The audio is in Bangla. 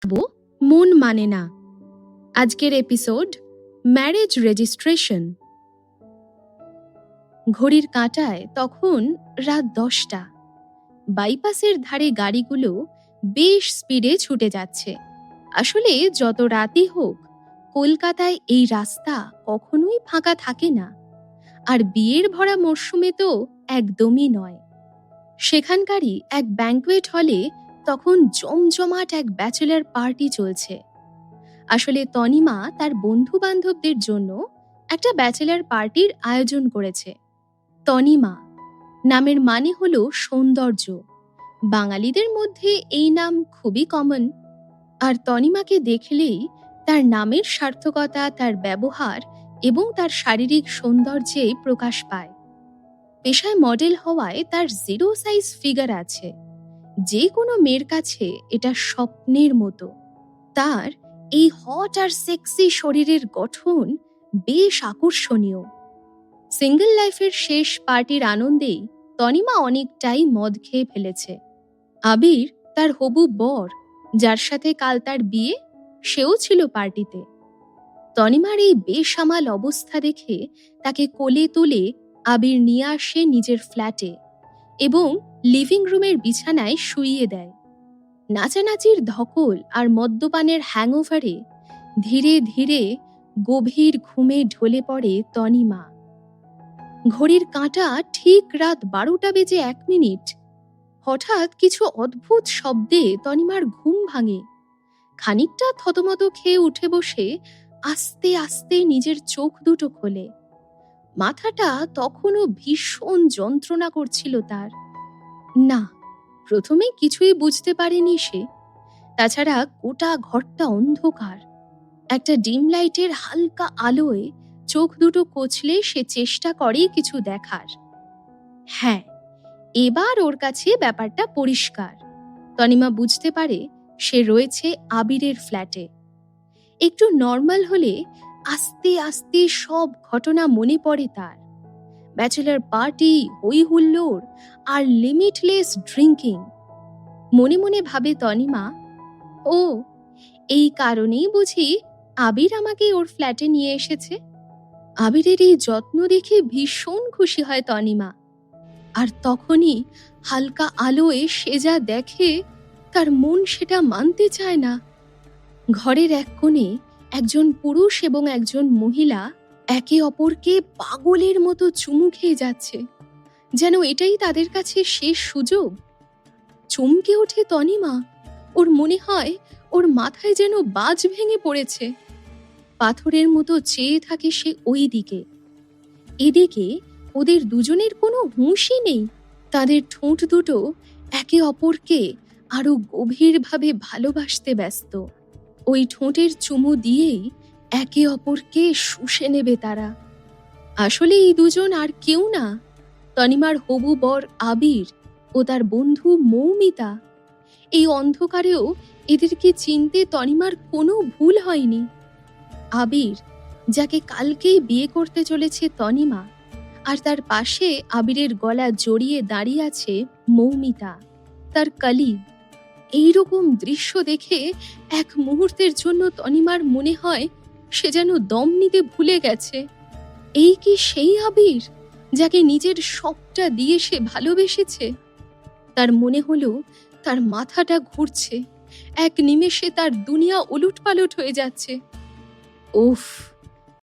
বো মন মানে না। আজকের এপিসোড ম্যারেজ রেজিস্ট্রেশন। ঘড়ির কাঁটায় তখন রাত 10টা। বাইপাসের ধারে গাড়িগুলো বেশ স্পিডে ছুটে যাচ্ছে। আসলে যত রাতই হোক, কলকাতায় এই রাস্তা কখনোই ফাঁকা থাকে না। আর বিয়ের ভরা মরশুমে তো একদমই নয়। সেখানকারই এক ব্যাঙ্কোয়েট হলে তখন জমজমাট এক ব্যাচেলার পার্টি চলছে। আসলে তনিমা তার বন্ধু বান্ধবদের জন্য একটা ব্যাচেলার পার্টির আয়োজন করেছে। তনিমা নামের মানে হলো সৌন্দর্য। বাঙালিদের মধ্যে এই নাম খুবই কমন। আর তনিমাকে দেখলেই তার নামের সার্থকতা তার ব্যবহার এবং তার শারীরিক সৌন্দর্যে প্রকাশ পায়। পেশায় মডেল হওয়ায় তার 0 সাইজ ফিগার আছে। যে কোনো মেয়ের কাছে এটা স্বপ্নের মতো। তার এই হট আর সেক্সি শরীরের গঠন বেশ আকর্ষণীয়। সিঙ্গল লাইফের শেষ পার্টির আনন্দেই তনিমা অনেকটাই মদ খেয়ে ফেলেছে। আবির তার হবু বর, যার সাথে কাল তার বিয়ে, সেও ছিল পার্টিতে। তনিমার এই বেসামাল অবস্থা দেখে তাকে কোলে তুলে আবির নিয়ে আসে নিজের ফ্ল্যাটে এবং লিভিং রুমের বিছানায় শুইয়ে দেয়। নাচানাচির ধকল আর মদ্যপানের হ্যাংওভারে ধীরে ধীরে গভীর ঘুমে ঢলে পড়ে তনিমা। ঘড়ির কাঁটা ঠিক রাত 12টা বেজে 1 মিনিট। হঠাৎ কিছু অদ্ভুত শব্দে তনিমার ঘুম ভাঙে। খানিকটা থতমত খেয়ে উঠে বসে আস্তে আস্তে নিজের চোখ দুটো খোলে। মাথাটা তখনও ভীষণ যন্ত্রণা করছিল তার। না, প্রথমে কিছুই বুঝতে পারেনি সে। তাছাড়া গোটা ঘরটা অন্ধকার। একটা ডিম লাইটের হালকা আলোয় চোখ দুটো কচলে সে চেষ্টা করে কিছু দেখার। হ্যাঁ, এবার ওর কাছে ব্যাপারটা পরিষ্কার। তনিমা বুঝতে পারে সে রয়েছে আবিরের ফ্ল্যাটে। একটু নর্মাল হলে আস্তে আস্তে সব ঘটনা মনে পড়ে তার। ব্যাচেলার পার্টি, হই হুল্লোড় আর লিমিটলেস ড্রিঙ্কিং। মনে মনে ভাবে তনিমা, ও এই কারণেই বুঝি আবির আমাকে ওর ফ্ল্যাটে নিয়ে এসেছে। আবিরের এই যত্ন দেখে ভীষণ খুশি হয় তনিমা। আর তখনই হালকা আলোয় সে যা দেখে, তার মন সেটা মানতে চায় না। ঘরের এক কোণে একজন পুরুষ এবং একজন মহিলা একে অপরকে পাগলের মতো চুমু খেয়ে যাচ্ছে, যেন এটাই তাদের কাছে শেষ সুযোগ। চমকে ওঠে তনিমা। ওর মনে হয় ওর মাথায় যেন বাজ ভেঙে পড়েছে। পাথরের মতো চেয়ে থাকে সে ওই দিকে। এদিকে ওদের দুজনের কোনো হুঁশই নেই। তাদের ঠোঁট দুটো একে অপরকে আরো গভীরভাবে ভালোবাসতে ব্যস্ত। ওই ঠোঁটের চুমু দিয়েই একে অপরকে শুষে নেবে তারা। আসলে এই দুজন আর কেউ না, তনিমার হবু বর আবির ও তার বন্ধু মৌমিতা। এই অন্ধকারেও এদেরকে চিনতে তনিমার কোনো ভুল হয়নি। আবির, যাকে কালকেই বিয়ে করতে চলেছে তনিমা, আর তার পাশে আবিরের গলা জড়িয়ে দাঁড়িয়ে আছে মৌমিতা, তার কলিগ। এইরকম দৃশ্য দেখে এক মুহূর্তের জন্য তনিমার মনে হয় সে যেন দম নিতে ভুলে গেছে। এই কি সেই আবির যাকে নিজের সবটা দিয়ে সে ভালোবেসেছে? তার মনে হলো তার মাথাটা ঘুরছে। এক নিমেষে তার দুনিয়া ওলটপালট হয়ে যাচ্ছে। উফ,